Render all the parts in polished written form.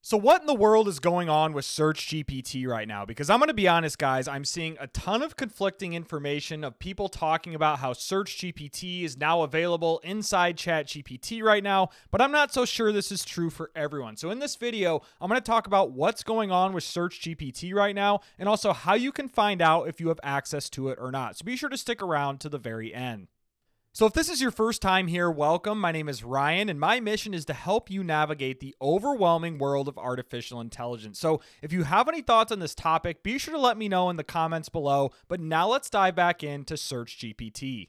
So what in the world is going on with SearchGPT right now? Because I'm going to be honest, guys, I'm seeing a ton of conflicting information of people talking about how SearchGPT is now available inside ChatGPT right now, but I'm not so sure this is true for everyone. So in this video, I'm going to talk about what's going on with SearchGPT right now and also how you can find out if you have access to it or not. So be sure to stick around to the very end. So if this is your first time here, welcome. My name is Ryan, and my mission is to help you navigate the overwhelming world of artificial intelligence. So if you have any thoughts on this topic, be sure to let me know in the comments below. But now let's dive back into SearchGPT.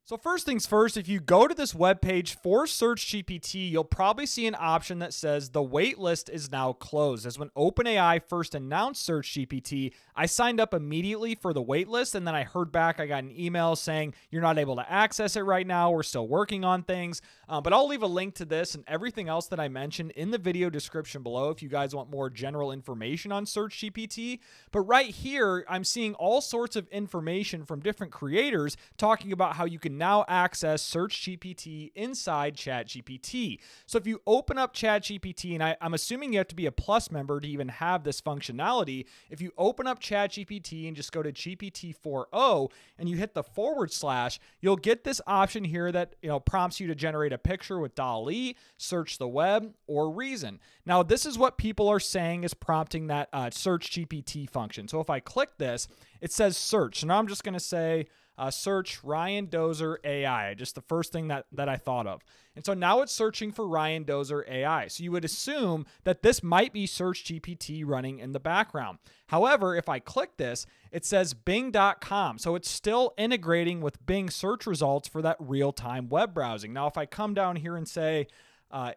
So first things first, if you go to this webpage for SearchGPT, you'll probably see an option that says the wait list is now closed. As when OpenAI first announced SearchGPT, I signed up immediately for the wait list, and then I heard back, I got an email saying you're not able to access it right now. We're still working on things, but I'll leave a link to this and everything else that I mentioned in the video description below if you guys want more general information on SearchGPT. But right here, I'm seeing all sorts of information from different creators talking about how you can now access SearchGPT inside ChatGPT. So if you open up ChatGPT, and I'm assuming you have to be a Plus member to even have this functionality, if you open up ChatGPT and just go to GPT 4.0 and you hit the /, you'll get this option here that prompts you to generate a picture with DALL-E, search the web, or reason. Now this is what people are saying is prompting that SearchGPT function. So if I click this, it says search. So now I'm just going to say search Ryan Dozer AI, just the first thing that I thought of. And so now it's searching for Ryan Dozer AI. So you would assume that this might be SearchGPT running in the background. However, if I click this, it says Bing.com. So it's still integrating with Bing search results for that real-time web browsing. Now, if I come down here and say,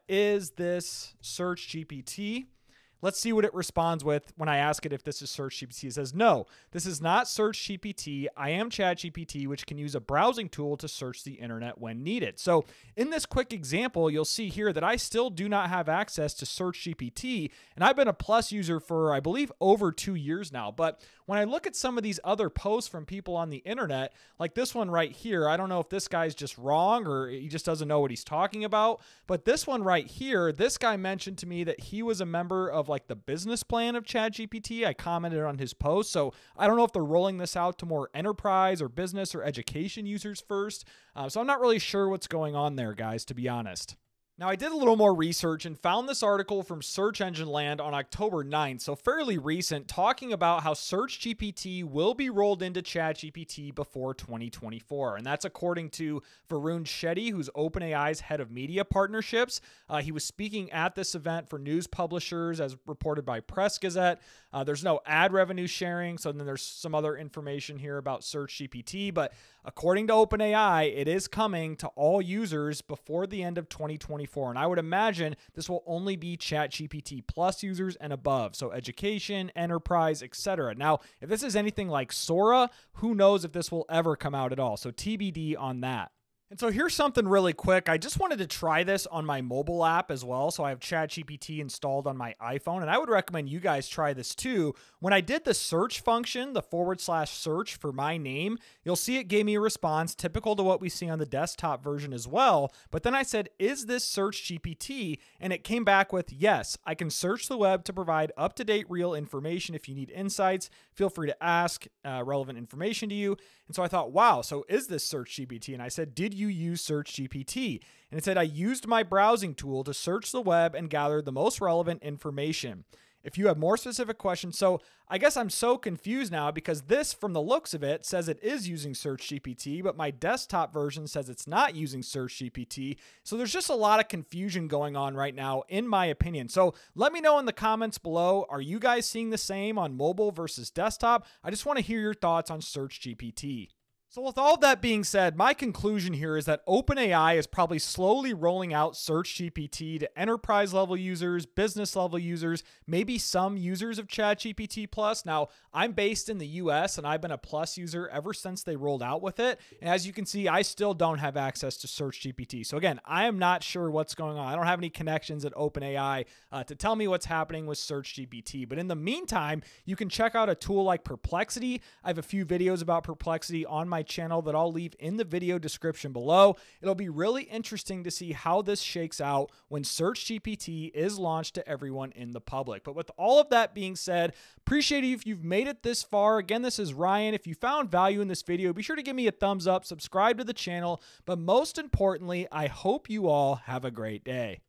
is this SearchGPT? Let's see what it responds with when I ask it if this is SearchGPT. It says, no, this is not SearchGPT. I am ChatGPT, which can use a browsing tool to search the internet when needed. So in this quick example, you'll see here that I still do not have access to SearchGPT, and I've been a Plus user for, I believe, over 2 years now. But when I look at some of these other posts from people on the internet, like this one right here, I don't know if this guy's just wrong or he just doesn't know what he's talking about, but this one right here, this guy mentioned to me that he was a member of like the business plan of ChatGPT. I commented on his post. So I don't know if they're rolling this out to more enterprise or business or education users first. So I'm not really sure what's going on there, guys, to be honest. Now, I did a little more research and found this article from Search Engine Land on October 9th, so fairly recent, talking about how SearchGPT will be rolled into ChatGPT before 2024. And that's according to Varun Shetty, who's OpenAI's head of media partnerships. He was speaking at this event for news publishers, as reported by Press Gazette. There's no ad revenue sharing, so then there's some other information here about SearchGPT. But according to OpenAI, it is coming to all users before the end of 2024. And I would imagine this will only be ChatGPT Plus users and above. So education, enterprise, etc. Now, if this is anything like Sora, who knows if this will ever come out at all. So TBD on that. And so here's something really quick. I just wanted to try this on my mobile app as well. So I have ChatGPT installed on my iPhone, and I would recommend you guys try this too. When I did the search function, the / search for my name, you'll see it gave me a response typical to what we see on the desktop version as well. But then I said, is this SearchGPT? And it came back with, yes, I can search the web to provide up-to-date real information. If you need insights, feel free to ask relevant information to you. And so I thought, wow, so is this SearchGPT? And I said, did you use SearchGPT? And it said, I used my browsing tool to search the web and gather the most relevant information. If you have more specific questions, so I guess I'm so confused now because this, from the looks of it, says it is using SearchGPT, but my desktop version says it's not using SearchGPT. So there's just a lot of confusion going on right now, in my opinion. So let me know in the comments below, are you guys seeing the same on mobile versus desktop? I just want to hear your thoughts on SearchGPT. So with all that being said, my conclusion here is that OpenAI is probably slowly rolling out SearchGPT to enterprise level users, business level users, maybe some users of ChatGPT Plus. Now, I'm based in the US and I've been a Plus user ever since they rolled out with it. And as you can see, I still don't have access to SearchGPT. So again, I am not sure what's going on. I don't have any connections at OpenAI to tell me what's happening with SearchGPT. But in the meantime, you can check out a tool like Perplexity. I have a few videos about Perplexity on my channel that I'll leave in the video description below. It'll be really interesting to see how this shakes out when SearchGPT is launched to everyone in the public. But with all of that being said, appreciate it if you've made it this far. Again, this is Ryan. If you found value in this video, be sure to give me a thumbs up, subscribe to the channel, but most importantly, I hope you all have a great day.